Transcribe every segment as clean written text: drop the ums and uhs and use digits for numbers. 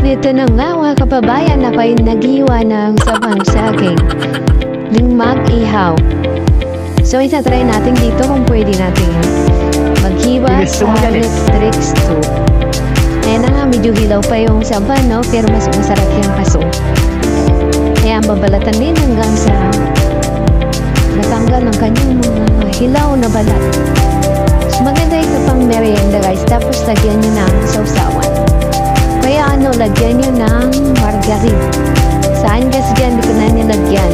Ito na nga mga kababayan, ako'y naghiwa ng sabang saging ng mag-ihaw. So isa-try natin dito kung pwede natin maghiwa sa electric stove. Ayan na nga, medyo hilaw pa yung saban, no? Pero mas masarap yung kaso. Kaya babalatan din hanggang sa natanggal ng kanyang mga hilaw na balat. So maganda ito pang merienda guys. Tapos lagyan nyo ng sausawan. Kaya lagyan nyo ng margarine. Saan kasi dyan, di ko na nilagyan.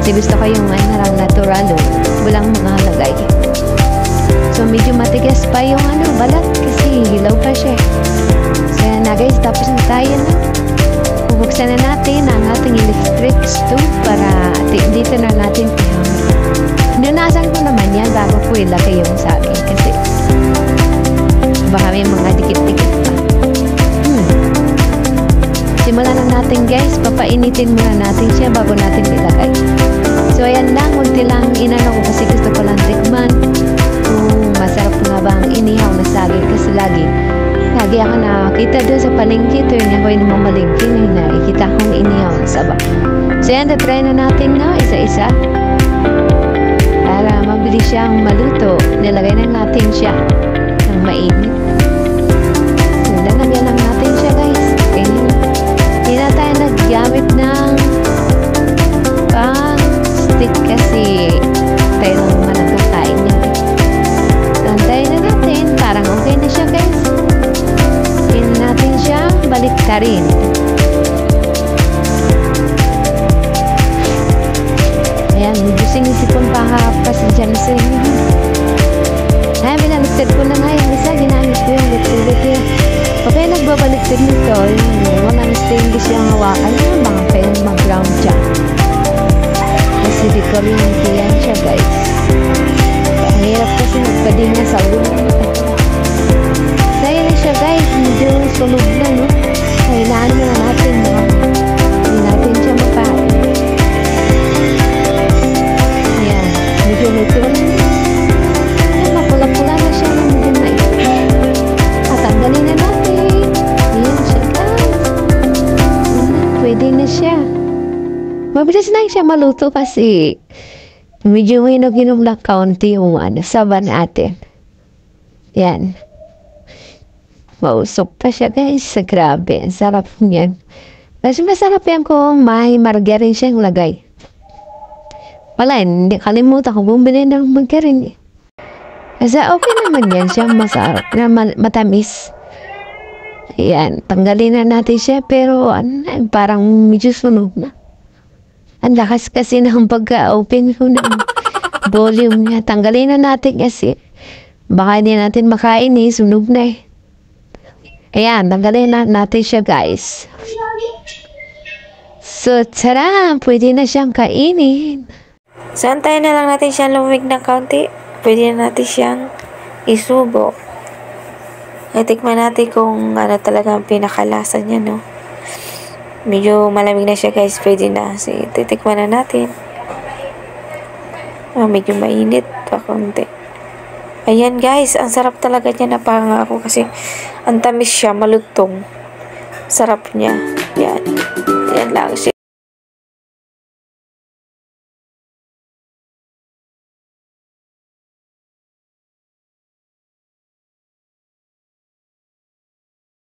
Kasi gusto ko yung natural, walang mga halagay. So medyo matigas pa yung balat kasi hilaw pa siya. So yan na guys, tapos na tayo na. Bubuksan na natin ang ating electric stove para dito na natin pinunasan ko naman yan bago ko ilagay yung sa akin kasi baka may mga dikit-dikit pa. Simulan na natin guys, papainitin muna natin siya bago natin ilagay. So ayan lang, munti lang inano ko kasi gusto ko lang tikman kung masarap nga ba ang inihaw na saging kasi lagi ako nakakita doon sa palengke tuwing ako'y namamalengke na nakikita kong inihaw na saba. So ayan, try na natin na isa-isa para mabilis siyang maluto. Nilagay na natin siya ng mainit. So lalagyan lang natin siya guys. Hindi na tayo naggamit ng pang-stick kasi tayo lang naman nagkakain niya. Antayin na natin. Parang okay na siya guys. Hindi natin siya baliktarin. Ayan, busing-isipon pa pasensya na sa inyo. Ayan, binaliktad ko na nga yung isa. Ginamit ko yung ulit-ulit yun. Okay, nagbabaliktad nito. Walang stainless yung hawakan niya. Baka kayo mag-ground siya. Kasi di ko rin yan siya guys. Ang hirap kasi magpadinga sa ulo. Kaya na siya guys. Medyo sunog na, no? Kailangan na natin, no? Hindi natin siya makain. Ayan. Medyo luto na. Ayan, mapula-pula na siya. Medyo na ito. Tatanggalin na natin. Ayan siya guys. Pwede na siya. Mabilis na siya maluto kasi medyo hinog-hinog na kaunti yung saban natin. Yan. Mausok pa siya guys. Grabe. Ang sarap niyan. Kasi masarap yan kung may margarine siyang lagay. Wala, hindi kalimutan ko bumili ng margarine. Kasi okay naman yan siya. Masarap. Matamis. Yan. Tanggalin na natin siya. Pero parang medyo sunog na. Ang lakas kasi ng pagka-open ko ng volume niya. Tanggalin na natin kasi baka hindi natin makain sunog na eh. Ayan, tanggalin na natin siya guys. So, tara, pwede na siyang kainin. So, antayin na lang natin siyang lumig ng kaunti. Pwede na natin siyang isubo. Itikman natin kung ano talaga ang pinakalasa niya, no? Medyo malamig na siya guys, pwede na. So, titikman na natin. Medyo mainit pa konti. Ayan guys, ang sarap talaga niya, napangako kasi ang tamis siya, malutong. Sarap niya. Yan. Yan lang siya.